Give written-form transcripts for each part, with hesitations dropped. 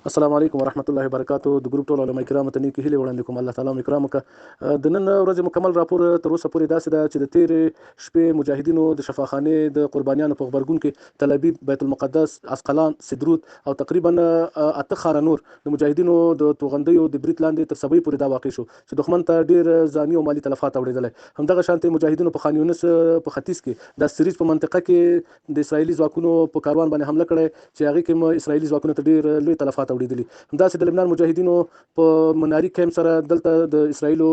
السلام علیکم ورحمت الله وبرکاتو. د ګروپ ټول علماء کرامو ته نیکی هیله وړاندې کوم. الله تعالی مو کرام وکړه. د نن ورځې مکمل راپور تر اوسه پورې داسې ده چې د تیرې شپې مجاهدینو د شفاخانې د قربانیانو په غبرګون کې تل ابیب، بیت المقدس، اسقلان، سدرود او تقریبا اته خاره نور د مجاهدینو د توغندیو د بریت لاندې تر سبۍ پورې دا واقع شو چې دښمن ته ډیر ځاني او مالی تلفات اوریدل. همدغه شانتي مجاهدینو په خان یونس په ختیځ کې د سریج په منطقه کې د اسرایلی ځواکونو په کاروان باندې حمله کړې چې هغه کې اسرایلی ځواکونو ته ډیر لوی تلفات اوریدلي. همداسې د لبنان مجاهدینو په مناري کیمپ سره دلته د اسرایلو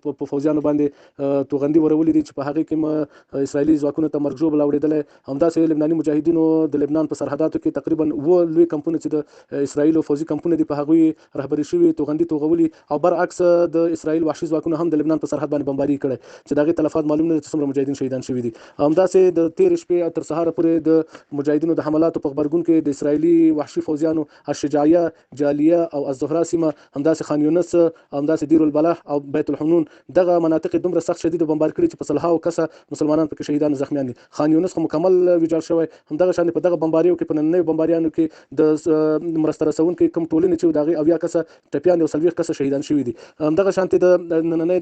په فوجیانو باندې توغندي ورولې دي چې په هغه کې اسرایلی ځواکونو ته مرګ ژوبل اوریدلې. همداسې لبناني مجاهدینو د لبنان په سرحداتو کې تقریبا لوی کمپونه چې د اسرایلو فوجي کمپونه دي په هغه رهبري شوي توغندي توغولي او برعکس د اسرایل وحشي ځواکونو هم د لبنان په سرحد باندې بمباري کړي چې دغه تلفات معلوم نه دي چې څومره مجاهدین شهیدان شوي دي. همداسې د تیر شپې تر سهار پورې د مجاهدینو د حملاتو په خبرګون کې د اسرایلی وحشي فوجیانو الشجاعیه، جالیه او الزهرا سیمه، همداسې خان یونس، همداسې دیر البلح او بیت الحنون دغه مناطق دومره سخت شدید بمبار کړي چې په سلهاو کسه مسلمانان پکې شهیدان زخمیان دي. خان یونس خو مکمل ویجاړ شوی. همدغه شان په دغه بمباریو کې په نننۍ بمباریانو کې د مرسته رسونکو کوم ټولنې چې دغه اویا کسه ټپیان او سلويخ کسه شهیدان شوي دي. همدغه شان د نننۍ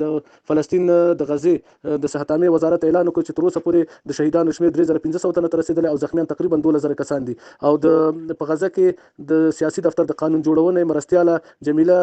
د فلسطین د غزې د صحتامي وزارت اعلان وکړ چې تر اوسه پورې د شهیدانو شمېر 3500 تنه ته رسیدلی او زخمیان تقریبا 12000 کسان دي. او د په غزه کې د سیاسي دفتر د قانون جوړونې مرستیاله جمیله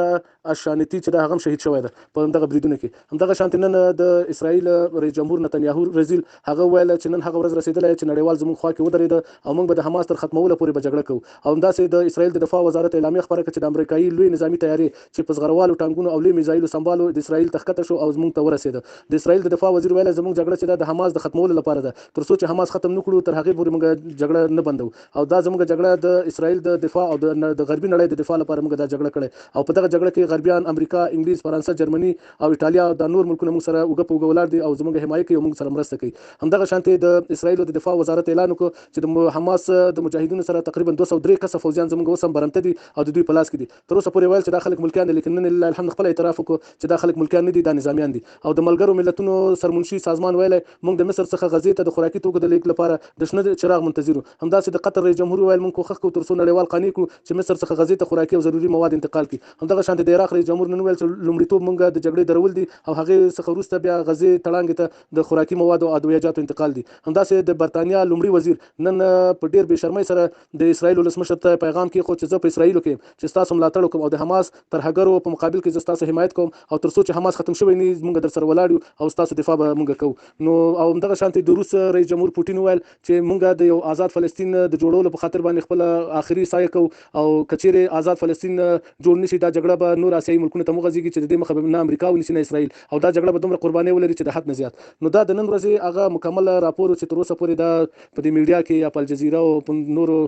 الشانتی چې دا هغه شهید شوی ده په دغه بریدونو کې. همدغه شانت نن د اسرائیل رئیس جمهور نتنیاهو رزیل هغه ویل چې نن هغه ورځ رسیدلې چې نړیوال زموږ خوا کې ودرېد او موږ به د حماس تر ختمولو پورې به جګړه کوو. او همداسې د اسرائیل د دفاع وزارت اعلامیه خبره کړه چې د امریکایي لوی نظامی تیاری چې په زغروالو ټانګونو او لوی میزایلو سمبالو د اسرائیل تخکته شو او زموږ ته ورسېده. د اسرائیل د دفاع وزیر ویل زموږ جګړه چې د حماس د ختمولو لپاره ده، تر څو چې حماس ختم نکړو تر هغه پورې موږ جګړه نه بندو. او دا زموږ جګړه د اسرائیل د دفاع او د غربي نړۍ د دفاع لپاره موږ دا جګړه کړې. او په دغه جګړه کې غربیان امریکا، انګلیس، فرانسه، جرمني او ایټالیا د نور ملکونو موږ سره وګ په وګ ولاړ دي او زموږ حمایت کوي او موږ سره مرسته کوي. همدغه شانتي د اسرائیل د دفاع وزارت اعلان وکړ چې د حماس د مجاهدینو سره تقریبا 203 کسه فوجیان زموږ وسم برمته دي او د دوی په لاس کې دي. تر اوسه پورې ویل چې دا خلک ملکیان دي، لیکن نن لله الحمد خپل اعتراف وکړ چې دا خلک ملکیان نه دي، دا نظامیان دي. او د ملګرو ملتونو سرمنشي سازمان ویل موږ د مصر څخه غزې ته د خوراکي توکو د لیک لپاره د شنه چراغ منتظرو. همداسې د قطر رئیس جمهور ویل موږ کوښښ کوو تر څو نړیوال قانون کو چې مصر څخه غزې ته خوراکي او ضروري مواد انتقال کړي. همدغه شان د عراق رئیس جمهور نن ویل چې لومړیتوب موږ د جګړې درول دي او هغه څخه وروسته بیا غزې تړانګ ته د خوراکي مواد او ادویجاتو انتقال دي. همداسې د برتانیا لومړي وزیر نن په ډیر بې شرمۍ سره د اسرائیل ولسمشر ته پیغام کې خو چې زه په اسرائیل کې چې تاسو ملاتړ کوم او د حماس تر هغرو په مقابل کې زه تاسو حمایت کوم او تر څو چې حماس ختم شوی نه موږ در سره ولاړ یو او تاسو دفاع به موږ کوو. نو او همدغه شانتي د روس رئیس جمهور پوتین ویل چې موږ د یو آزاد فلسطین د جوړولو په خاطر باندې خپل آخري سعی کوو او کچېره آزاد فلسطین جوړ نشي دا جګړه به نور آسیایي ملکونو ته مغځيږي چې د دې مخه نه امریکا ونیسي نه اسرائیل او دا جګړه به دومره قرباني ولري چې د حد نه زیات. نو دا د نن ورځې هغه مکمل راپور چې تر اوسه پورې دا په دې میډیا کې یا په الجزیره او په نورو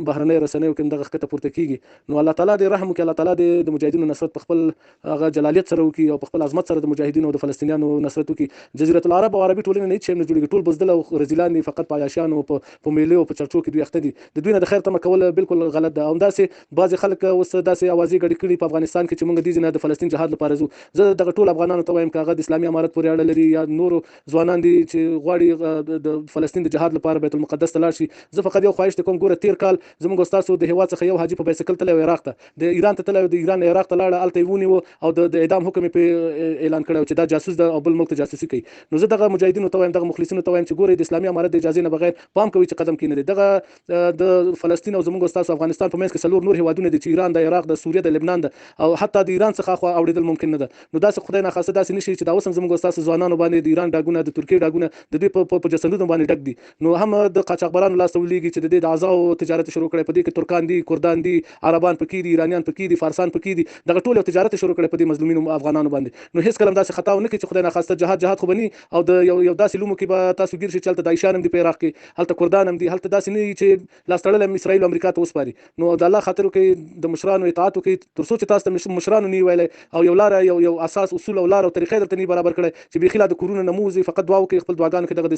بهرنۍ رسنیو کې دغه ښکته پورته کیږي. نو الله تعالی دې رحم وکړي، الله تعالی دې د مجاهدینو نصرت په خپل هغه جلالیت سره وکړي او په خپل عظمت سره د مجاهدینو او د فلسطینیانو نصرت وکړي. جزیره العرب او عربي ټولنه نه چې نه جوړیږي، ټول بزدل او رزیلان فقط پایاشان او په میلو او په چرچو کې دوی اخته دي. د دوی نه د خیر تمه کول بالکل غلط ده. همداسې بعض خلک اوس داسې اوازې ګډې کړي په افغانستان کې چې موږ دې نه د فلسطین جهاد لپاره زو. زه دغه ټول افغانانو ته وایم کاغه د اسلامي امارت پورې اړه لري یا نور ځوانان دي چې غواړي د فلسطین د جهاد لپاره بیت المقدس ته لاړ شي. زه فقط یو خواهش کوم، ګوره تیر کال زموږ استادو د هوا څخه یو حاجی په بایسکل تللی عراق ته، د ایران ته تللی، د ایران عراق ته لاړ، الته ونیو او د اعدام حکم په اعلان کړو چې دا جاسوس ده او بل ملک ته جاسوسي کوي. نو زه دغه مجاهدینو ته وایم، دغه مخلصینو ته وایم چې ګوره د اسلامي امارت د اجازه نه بغیر پام کوي چې قدم کینې دغه د فلسطین او زموږ استاد افغانستان په منځ کې څلور نور هیوادونه دي چې ایران، د عراق، د سوریه، د لبنان ده او حتی د ایران څخه خو اوریدل ممکن نه ده. نو داسې خدای نه خاصه داسې نشي چې دا اوس زموږ استاد ځوانانو باندې د ایران ډاګونه، د ترکیه ډاګونه د دې په جسندونو باندې ډک دي. نو هم د قاچاقبرانو لاس ولېږي چې د دې د اعضاء تجارت شروع کړي، په دې کې ترکان دي، کردان دي، عربان پکې دي، ایرانیان پکې دي، فارسان پکې دي، دغه ټول تجارت شروع کړي په دې مظلومینو افغانانو باندې. نو هیڅ کلم داسې خطا ونه کړي چې خدای نه خاصه جهاد خو بني او د یو داسې لومو کې به تاسو ګیر شي چې هلته دایشان هم دي په عراق کې، هلته کردان هم دي، هلته داسې نه چې لاس تړل اسرائیل او امریکا ته وسپاري. نو د الله خاطر کې د مشرانو اطاعت وکړي، تر څو چې تاسو ته مشرانو نه ویلي او یو لار یو اساس اصول او لار او طریقې درته نه برابر کړي چې بخیله د کورونه نموزي فقط دعا وکړي خپل دعاګانو کې دغه د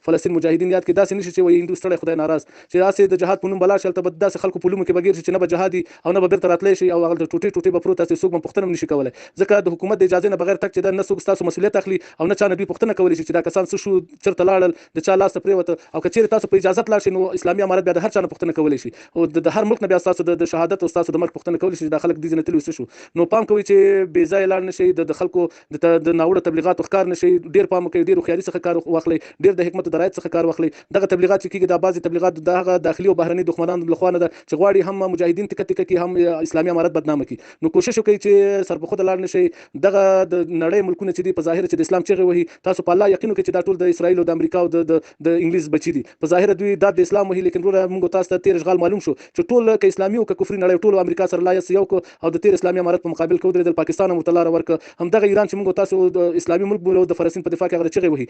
فلسطین مجاهدین یاد کې داسې نشي چې وایي هندوستړی خدای ناراض چې داسې د جهاد په نوم بلا شل ته داسې خلکو په لومو کې بغیر چې نه به جهادي او نه به بیرته راتلی شي او هغه د ټوټې به پروت تاسو څوک هم پوښتنه نشي کولای، ځکه د حکومت د اجازه نه بغیر تک چې دا نه څوک تاسو مسؤلیت اخلي او نه چا نه دوی پوښتنه کولی شي چې دا کسان څه شو، چیرته لاړل، د چا لاس ته پریوته. او که چیرې تاسو په اجازه لاړ شئ نو اسلامي امارت بیا د هر چا نه پوښتنه کولی شي او د هر ملک نه بیا تاسو د شهادت او تاسو د مرګ پوښتنه کولی شي دا خلک دې نه تللی وسه شو. نو پام کوئ چې بې ځای لاړ نشئ، د خلکو د ناوړه تبلیغاتو ښکار نشئ. ډیر پام کوئ، ډیر هوښیاري څخه کار واخلئ، ډیر د حکمت او درایت څخه کار واخلئ. دغه تبلیغات چې کیږي دا بعضي تبلیغات د هغه داخلي او بهرني دښمنانو لخوا نه ده چې غواړي هم مجاهدین تکه تکه کړي، هم اسلامي امارت بدنامه کړي. نو کوشش وکړئ چې سربخوده لاړ نشئ. دغه د نړۍ ملکونه چې دي په ظاهر چې د اسلام چغې وهي، تاسو په الله یقین وکړئ چې دا ټول د اسرائیل او د امریکا او د انګلیس بچي دي. په ظاهر دوی د اسلام وهي، لیکن وروره موږ تاسو ته تیر اشغال معلوم شو چې ټول ک اسلامي او ک کفري نړۍ ټول امریکا سره لایس یو کو او د تیر اسلامي امارت په مقابل کې ودرېدل. پاکستان هم تلاره ورک، هم دغه ایران چې موږ تاسو د اسلامي ملک بولو د فلسطین په دفاع کې هغه چغې وهي.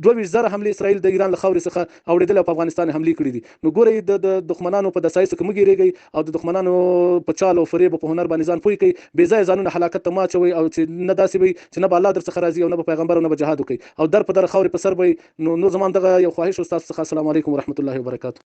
22,000 حمله اسرائیل د ایران له خاورې څخه اوریدل او په افغانستان حمله کړې دي. نو ګورئ د دښمنانو په دسایسو کې مګي ریږي او د دښمنانو په چال او فریب او په هنر باندې ځان پوي کوي. بې ځای ځانونه هلاکت ته ماچوي او چې نه داسې وي چې نه به الله در څخه راضي او نه به پیغمبر او نه به جهاد وکړي او در په در خاورې په سر به. نو زما دغه یو خواهش او تاسو څخه السلام علیکم ورحمت الله وبرکاته.